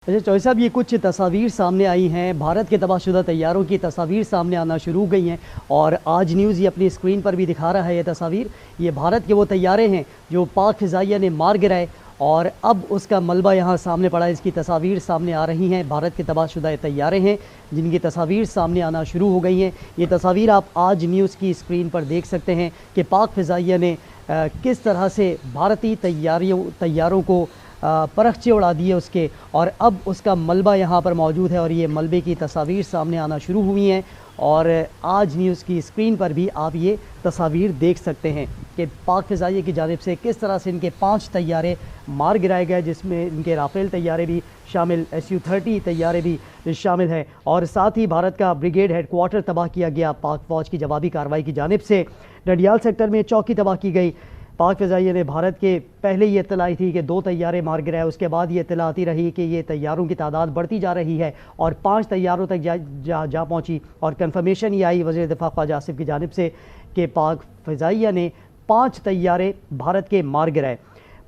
अच्छा चौधरी साहब, ये कुछ तस्वीर सामने आई हैं, भारत के तबाहशुदा तैयारों की तस्वीर सामने आना शुरू हो गई हैं और आज न्यूज़ ये अपनी स्क्रीन पर भी दिखा रहा है। ये तस्वीर, ये भारत के वो तैयारे हैं जो पाक फ़िज़ाइया ने मार गिराए और अब उसका मलबा यहाँ सामने पड़ा है। इसकी तस्वीर सामने आ रही हैं। भारत के तबाहशुदा तैयारे हैं जिनकी तस्वीर सामने आना शुरू हो गई हैं। ये तस्वीर आप आज न्यूज़ की स्क्रीन पर देख सकते हैं कि पाक फ़िज़ाइया ने किस तरह से भारतीय तैयारों को परखचे उड़ा दिए उसके, और अब उसका मलबा यहाँ पर मौजूद है और ये मलबे की तस्वीर सामने आना शुरू हुई हैं और आज न्यूज़ की स्क्रीन पर भी आप ये तस्वीर देख सकते हैं कि पाक फ़िज़ाइया की जानिब से किस तरह से इनके 5 तैयारे मार गिराए गए, जिसमें इनके राफ़ेल तैयारे भी शामिल, Su-30 तैयारे भी शामिल हैं और साथ ही भारत का ब्रिगेड हेडक्वार्टर तबाह किया गया पाक फ़ौज की जवाबी कार्रवाई की जानिब से। डंडियाल सेक्टर में चौकी तबाह की गई। पाक फ़िज़ाइया ने भारत के पहले ये इत्तला आई थी कि 2 तैयारे मार गिराए, उसके बाद ये इत्तला आती रही कि ये तैयारों की तादाद बढ़ती जा रही है और 5 तैयारों तक जा पहुंची और कन्फर्मेशन ये आई वज़ीर दिफ़ा ख्वाजा आसिफ की जानिब से कि पाक फ़िज़ाइया ने 5 तैयारे भारत के मार गिराए।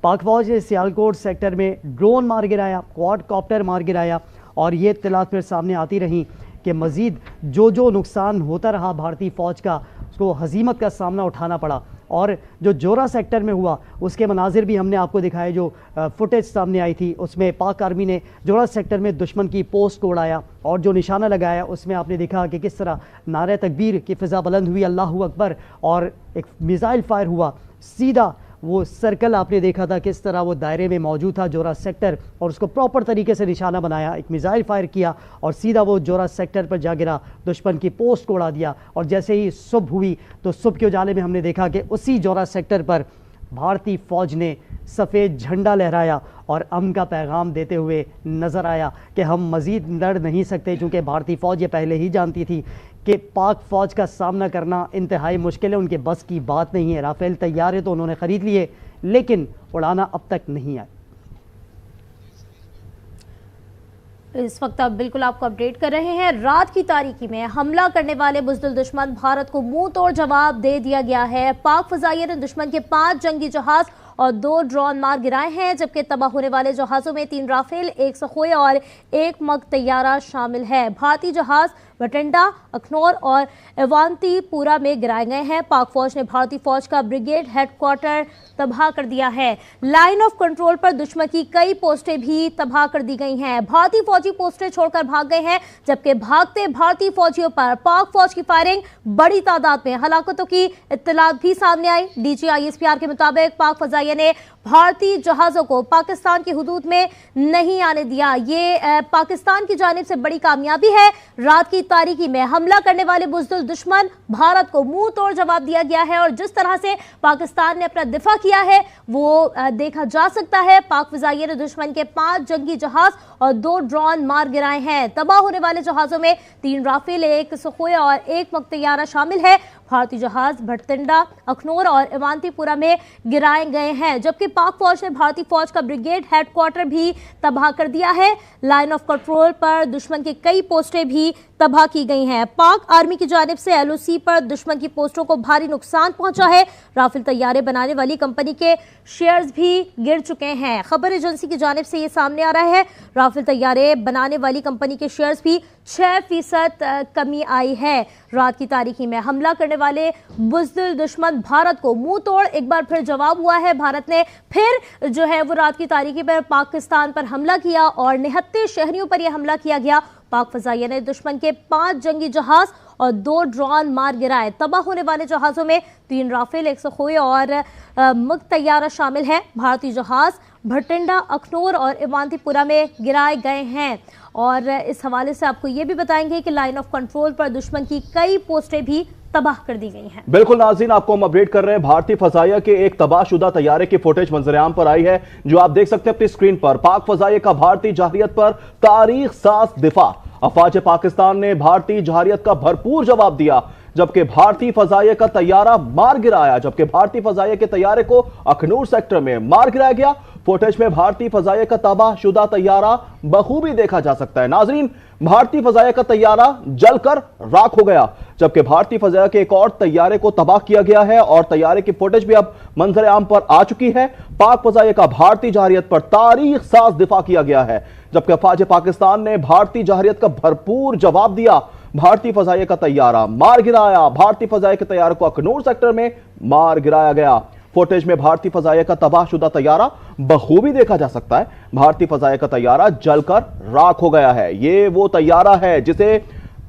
पाक फ़ौज ने सियालकोट सेक्टर में ड्रोन मार गिराया, क्वाडकॉप्टर मार गिराया और ये इत्तलात फिर सामने आती रहीं कि मज़ीद जो नुकसान होता रहा भारतीय फ़ौज का, उसको हज़ीमत का सामना उठाना पड़ा। और जो जोरा सेक्टर में हुआ उसके मनाजिर भी हमने आपको दिखाए, जो फुटेज सामने आई थी उसमें पाक आर्मी ने जोरा सेक्टर में दुश्मन की पोस्ट को उड़ाया और जो निशाना लगाया उसमें आपने देखा कि किस तरह नारे तकबीर की फ़िज़ा बुलंद हुई, अल्लाहु अकबर, और एक मिसाइल फायर हुआ। सीधा वो सर्कल आपने देखा था किस तरह वो दायरे में मौजूद था जोरा सेक्टर, और उसको प्रॉपर तरीके से निशाना बनाया, एक मिसाइल फायर किया और सीधा वो जोरा सेक्टर पर जा गिरा, दुश्मन की पोस्ट को उड़ा दिया। और जैसे ही सुबह हुई तो सुबह के उजाले में हमने देखा कि उसी जोरा सेक्टर पर भारतीय फ़ौज ने सफ़ेद झंडा लहराया और अमन का पैगाम देते हुए नज़र आया कि हम मज़ीद लड़ नहीं सकते, चूँकि भारतीय फ़ौज ये पहले ही जानती थी कि पाक फ़ौज का सामना करना इंतहाई मुश्किल है, उनके बस की बात नहीं है। राफ़ेल तैयारे तो उन्होंने ख़रीद लिए लेकिन उड़ाना अब तक नहीं आया। इस वक्त आप बिल्कुल आपको अपडेट कर रहे हैं। रात की तारीकी में हमला करने वाले बुज़दिल दुश्मन भारत को मुंह तोड़ जवाब दे दिया गया है। पाक फ़िज़ाइया ने दुश्मन के 5 जंगी जहाज और 2 ड्रोन मार गिराए हैं, जबकि तबाह होने वाले जहाज़ों में 3 राफेल, 1 सखोए और 1 मग तैयारा शामिल है। भारतीय जहाज बठिंडा, अखनौर और अवांतीपुरा में गिराए गए हैं। पाक फौज ने भारतीय फौज का ब्रिगेड हेडक्वार्टर तबाह कर दिया है। लाइन ऑफ कंट्रोल पर दुश्मन की कई पोस्टें भी तबाह कर दी गई हैं। भारतीय फौजी पोस्टें छोड़कर भाग गए हैं, जबकि भागते भारतीय फौजियों पर पाक फौज की फायरिंग, बड़ी तादाद में हलाकतों की इत्तलात भी सामने आई। DGISPR के मुताबिक पाक फ़िज़ाइया ने भारतीय जहाज़ों को पाकिस्तान की हुदूद में नहीं आने दिया। ये पाकिस्तान की जानिब से बड़ी कामयाबी है। रात की तारीकी में हमला करने वाले बुज़दिल दुश्मन भारत को मुंह तोड़ जवाब दिया गया है और जिस तरह से पाकिस्तान ने अपना दिफा किया है वो देखा जा सकता है। पाक फ़िज़ाइया ने दुश्मन के 5 जंगी जहाज और 2 ड्रोन मार गिराए हैं। तबाह होने वाले जहाज़ों में 3 राफेल, 1 सखोया और 1 मग तैयारा शामिल है। भारतीय जहाज भटिंडा, अखनौर और अवांतीपुरा में गिराए गए हैं, जबकि पाक फौज ने भारतीय फौज का ब्रिगेड हेडक्वार्टर भी तबाह कर दिया है। लाइन ऑफ कंट्रोल पर दुश्मन की कई पोस्टें भी तबाह की गई हैं। पाक आर्मी की जानिब से LOC पर दुश्मन की पोस्टों को भारी नुकसान पहुंचा है। राफेल तैयारे बनाने वाली कंपनी के शेयर्स भी गिर चुके हैं। खबर एजेंसी की जानिब से ये सामने आ रहा है। राफेल तैयारे बनाने वाली कंपनी के शेयर्स भी 6% कमी आई है। रात की तारीकी में हमला करने वाले बुज़दिल दुश्मन भारत को मुंह तोड़ एक बार फिर जवाब हुआ है। भारत ने फिर जो है वो रात की तारीकी पर पाकिस्तान पर हमला किया और 79 शहरियों पर यह हमला किया गया। पाक फ़िज़ाइया ने दुश्मन के 5 जंगी जहाज और 2 ड्रोन मार गिराए। तबाह होने वाले जहाज़ों में 3 राफेल, 1 सखोए और मग तैयारा शामिल है। भारतीय जहाज भटिंडा, अखनौर और अवांतीपुरा में गिराए गए हैं। और इस हवाले से आपको ये भी बताएंगे कि लाइन ऑफ कंट्रोल पर दुश्मन की कई पोस्टें भी तबाह कर दी गई हैं। बिल्कुल नाज़रीन, आपको हम अपडेट कर रहे हैं। भारतीय फ़िज़ाइया के एक तबाहशुदा तैयारे की फुटेज मंजर-ए-आम पर आई है, जो आप देख सकते हैं अपनी स्क्रीन पर। पाक फ़िज़ाइया का भारतीय जहारियत पर तारीख साज दिफा। अफवाज पाकिस्तान ने भारतीय जहारियत का भरपूर जवाब दिया, जबकि भारतीय फ़िज़ाइया का तैयारा मार गिराया, जबकि भारतीय फ़िज़ाइया के तैयारे को अखनूर सेक्टर में मार गिराया गया। फुटेज में भारतीय फ़िज़ाइया का तबाहशुदा तैयारा बखूबी देखा जा सकता है। नाज़रीन, भारतीय फ़िज़ाइया का तैयारा जलकर राख हो गया, जबकि भारतीय फजाइया के एक और तैयारे को तबाह किया गया है और तैयारे की फुटेज भी अब मंजर आम पर आ चुकी है। पाक फजाइया का भारतीय जहरियत पर तारीख साज दिफा किया गया है, जबकि अफवाज पाकिस्तान ने भारतीय जहरियत का भरपूर जवाब दिया। भारतीय फजाइया का तैयारा मार गिराया, भारतीय फजाइया के तैयारे को अखनूर सेक्टर में मार गिराया गया। फुटेज में भारतीय फजाइया का तबाहशुदा तैयारा बखूबी देखा जा सकता है। भारतीय फजाइया का तैयारा जलकर राख हो गया है। ये वो तैयारा है जिसे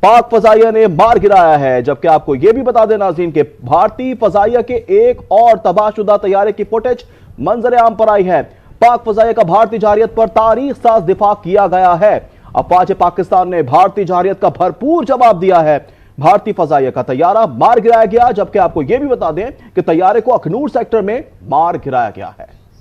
पाक फजाइया ने मार गिराया है। जबकि आपको यह भी बता दें नाज़रीन कि भारतीय फजाइया के एक और तबाहशुदा तैयारे की फुटेज मंजर आम पर आई है। पाक फजाइया का भारतीय जहरियत पर तारीख साज दिफा किया गया है। अफवाज पाकिस्तान ने भारतीय जहरियत का भरपूर जवाब दिया है। भारतीय फजाइया का तैयारा मार गिराया गया, जबकि आपको यह भी बता दें कि तैयारे को अखनूर सेक्टर में मार गिराया गया है।